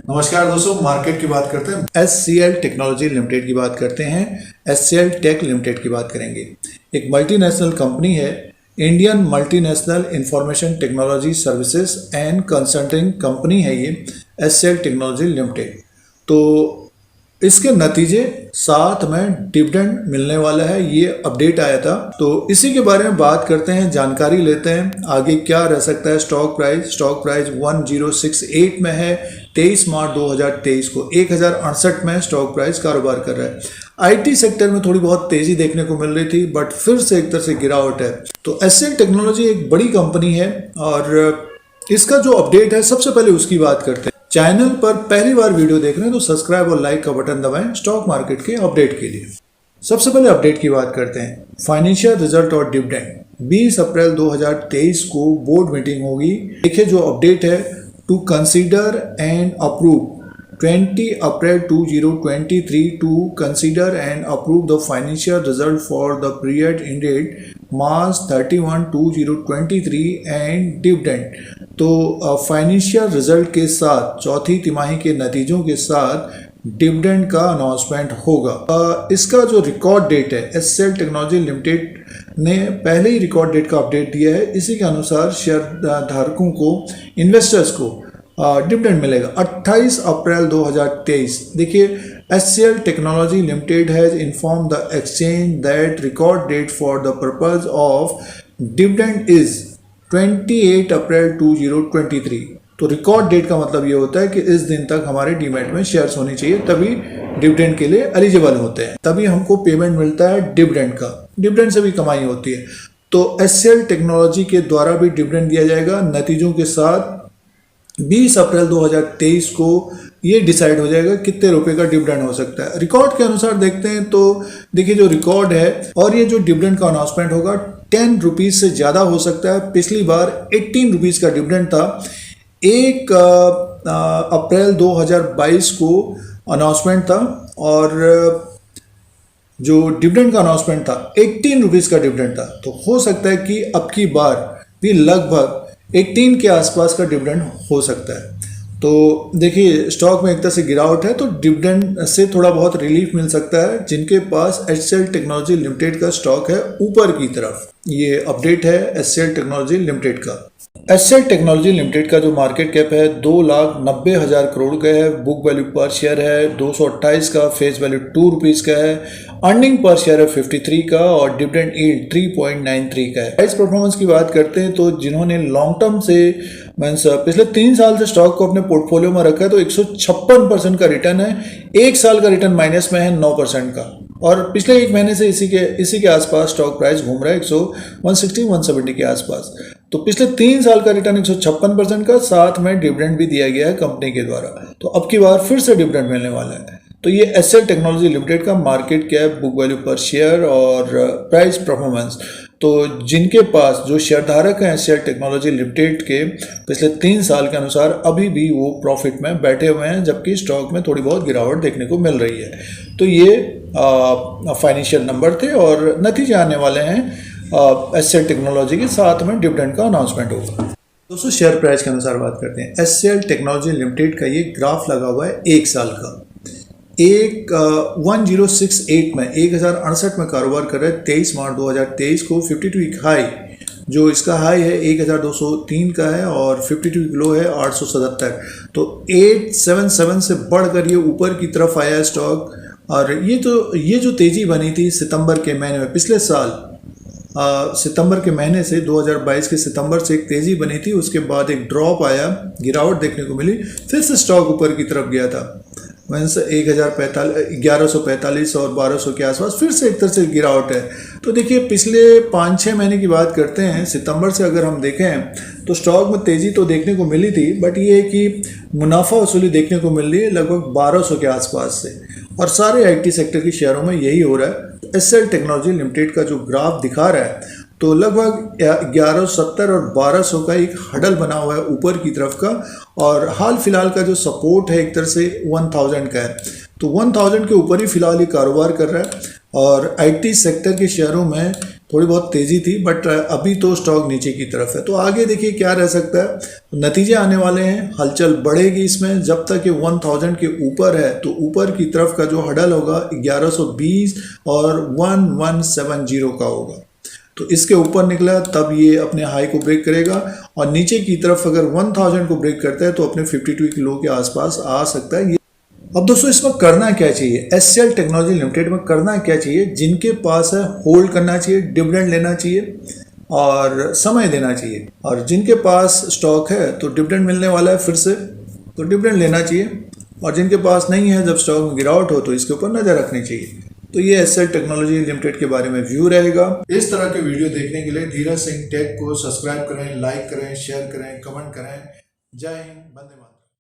नमस्कार दोस्तों, मार्केट की बात करते हैं। SCL टेक्नोलॉजी लिमिटेड की बात करते हैं। SCL टेक लिमिटेड की बात करेंगे। एक मल्टीनेशनल कंपनी है, Indian multinational information technology services and consulting company है ये SCL टेक्नोलॉजी लिमिटेड। तो इसके नतीजे साथ में डिविडेंड मिलने वाला है, ये अपडेट आया था। तो इसी के बारे में बात करते हैं, जानकारी लेते हैं आगे क्या रह सकता है। स्टॉक प्राइस 1068 में है। 23 मार्च 2023 को 1068 में स्टॉक प्राइस कारोबार कर रहा है। IT सेक्टर में थोड़ी बहुत तेजी देखने को मिल रही थी, बट फिर से एक तरह से गिरावट है। तो SCL टेक्नोलॉजी एक बड़ी कंपनी है और इसका जो अपडेट है सबसे पहले उसकी बात करते हैं। चैनल पर पहली बार वीडियो देख रहे हैं तो सब्सक्राइब और लाइक का बटन दबाएं स्टॉक मार्केट के अपडेट के लिए। सबसे पहले अपडेट की बात करते हैं। फाइनेंशियल रिजल्ट और डिविडेंड 20 अप्रैल 2023 को बोर्ड मीटिंग होगी। देखिए जो अपडेट है, to consider and approve 20 April 2023 to consider and approve the financial result for the period ended March 31, 2023 and dividend. तो फाइनेंशियल रिजल्ट के साथ चौथी तिमाही के नतीजों के साथ डिविडेंड का अनाउंसमेंट होगा। इसका जो रिकॉर्ड डेट है, SCL टेक्नोलॉजी लिमिटेड ने पहले ही रिकॉर्ड डेट का अपडेट दिया है। इसी के अनुसार शेयर धारकों को, इन्वेस्टर्स को डिविडेंड मिलेगा 28 अप्रैल 2023। देखिए SCL technology limited has inform the exchange that record date for the purpose of dividend is 28 April 2023। तो रिकॉर्ड डेट का मतलब ये होता है कि इस दिन तक हमारे डीमैट में शेयर्स होनी चाहिए, तभी डिविडेंड के लिए एलिजिबल होते हैं, तभी हमको पेमेंट मिलता है डिविडेंड का। डिविडेंड से भी कमाई होती है। तो SCL टेक्नोलॉजी के द्वारा भी डिविडेंड दिया जाएगा नतीजों के साथ। 20 अप्रैल 2023 को ये डिसाइड हो जाएगा कितने रुपए का डिविडेंड हो सकता है। रिकॉर्ड के अनुसार देखते हैं तो देखिए जो रिकॉर्ड है और ये जो डिविडेंड का अनाउंसमेंट होगा 10 रुपीज़ से ज़्यादा हो सकता है। पिछली बार 18 रुपीज़ का डिविडेंड था। 1 अप्रैल 2022 को अनाउंसमेंट था और जो डिविडेंड का अनाउंसमेंट था 18 रुपीज़ का डिविडेंड था। तो हो सकता है कि अब की बार भी लगभग 18 के आसपास का डिविडेंड हो सकता है। तो देखिए स्टॉक में एक तरह से गिरावट है, तो डिविडेंड से थोड़ा बहुत रिलीफ मिल सकता है जिनके पास SCL टेक्नोलॉजी लिमिटेड का स्टॉक है ऊपर की तरफ। ये अपडेट है SCL टेक्नोलॉजी लिमिटेड का। SCL टेक्नोलॉजी लिमिटेड का जो मार्केट कैप है 2,90,000 करोड़ का है। बुक वैल्यू पर शेयर है 228 का, फेस वैल्यू 2 रुपीज़ का है। अर्निंग पर शेयर है 53 का और डिविडेंड यील्ड 3.93 का है। प्राइस परफॉर्मेंस की बात करते हैं तो जिन्होंने लॉन्ग टर्म से मीन्स पिछले 3 साल से स्टॉक को अपने पोर्टफोलियो में रखा है तो 156% का रिटर्न है। 1 साल का रिटर्न माइनस में है 9% का, और पिछले 1 महीने से इसी के आसपास स्टॉक प्राइस घूम रहा है 160-170 के आसपास। तो पिछले 3 साल का रिटर्न 156% का, साथ में डिविडेंड भी दिया गया है कंपनी के द्वारा। तो अब की बार फिर से डिविडेंड मिलने वाला है। तो ये SCL टेक्नोलॉजी लिमिटेड का मार्केट कैप, बुक वैल्यू पर शेयर और प्राइस परफॉर्मेंस। तो जिनके पास जो शेयरधारक हैं SCL टेक्नोलॉजी लिमिटेड के, पिछले 3 साल के अनुसार अभी भी वो प्रॉफिट में बैठे हुए हैं, जबकि स्टॉक में थोड़ी बहुत गिरावट देखने को मिल रही है। तो ये फाइनेंशियल नंबर थे और नतीजे आने वाले हैं SCL टेक्नोलॉजी के, साथ में डिविडेंड का अनाउंसमेंट होगा। दोस्तों शेयर प्राइस के अनुसार बात करते हैं। SCL टेक्नोलॉजी लिमिटेड का ये ग्राफ लगा हुआ है 1 साल का। 1068 में 1068 में कारोबार कर रहे हैं। 23 मार्च 2023 को 52 वीक हाई, जो इसका हाई है 1203 का है और 52 वीक लो है 877। तो 877 से बढ़कर ये ऊपर की तरफ आया है स्टॉक। और ये जो तेजी बनी थी सितंबर के महीने में, पिछले साल सितंबर के महीने से 2022 के सितंबर से एक तेजी बनी थी, उसके बाद एक ड्रॉप आया, गिरावट देखने को मिली, फिर से स्टॉक ऊपर की तरफ गया था। मीन्स 1145 और 1200 के आसपास फिर से एक तरह से गिरावट है। तो देखिए पिछले 5-6 महीने की बात करते हैं, सितंबर से अगर हम देखें तो स्टॉक में तेज़ी तो देखने को मिली थी, बट ये है कि मुनाफा वसूली देखने को मिल रही है लगभग 1200 के आसपास से, और सारे IT सेक्टर के शेयरों में यही हो रहा है। SCL टेक्नोलॉजी लिमिटेड का जो ग्राफ दिखा रहा है तो लगभग 1170 और 1200 का एक हडल बना हुआ है ऊपर की तरफ का, और हाल फिलहाल का जो सपोर्ट है एक तरह से 1000 का है। तो 1000 के ऊपर ही फिलहाल ये कारोबार कर रहा है और आईटी सेक्टर के शेयरों में थोड़ी बहुत तेज़ी थी, बट अभी तो स्टॉक नीचे की तरफ है। तो आगे देखिए क्या रह सकता है, तो नतीजे आने वाले हैं, हलचल बढ़ेगी इसमें। जब तक ये 1000 के ऊपर है तो ऊपर की तरफ का जो हडल होगा 1120 और 1170 का होगा। तो इसके ऊपर निकला तब ये अपने हाई को ब्रेक करेगा और नीचे की तरफ अगर 1000 को ब्रेक करता है तो अपने 52 किलो के आसपास आ सकता है। अब दोस्तों इसमें करना क्या चाहिए, एचसीएल टेक्नोलॉजी लिमिटेड में करना क्या चाहिए, जिनके पास है होल्ड करना चाहिए, डिविडेंड लेना चाहिए और समय देना चाहिए। और जिनके पास स्टॉक है तो डिविडेंड मिलने वाला है फिर से, तो डिविडेंड लेना चाहिए। और जिनके पास नहीं है, जब स्टॉक में गिरावट हो तो इसके ऊपर नज़र रखनी चाहिए। तो ये एचसीएल टेक्नोलॉजी लिमिटेड के बारे में व्यू रहेगा। इस तरह के वीडियो देखने के लिए धीरज सिंह टेक को सब्सक्राइब करें, लाइक करें, शेयर करें, कमेंट करें। जय हिंद, वंदे मातरम।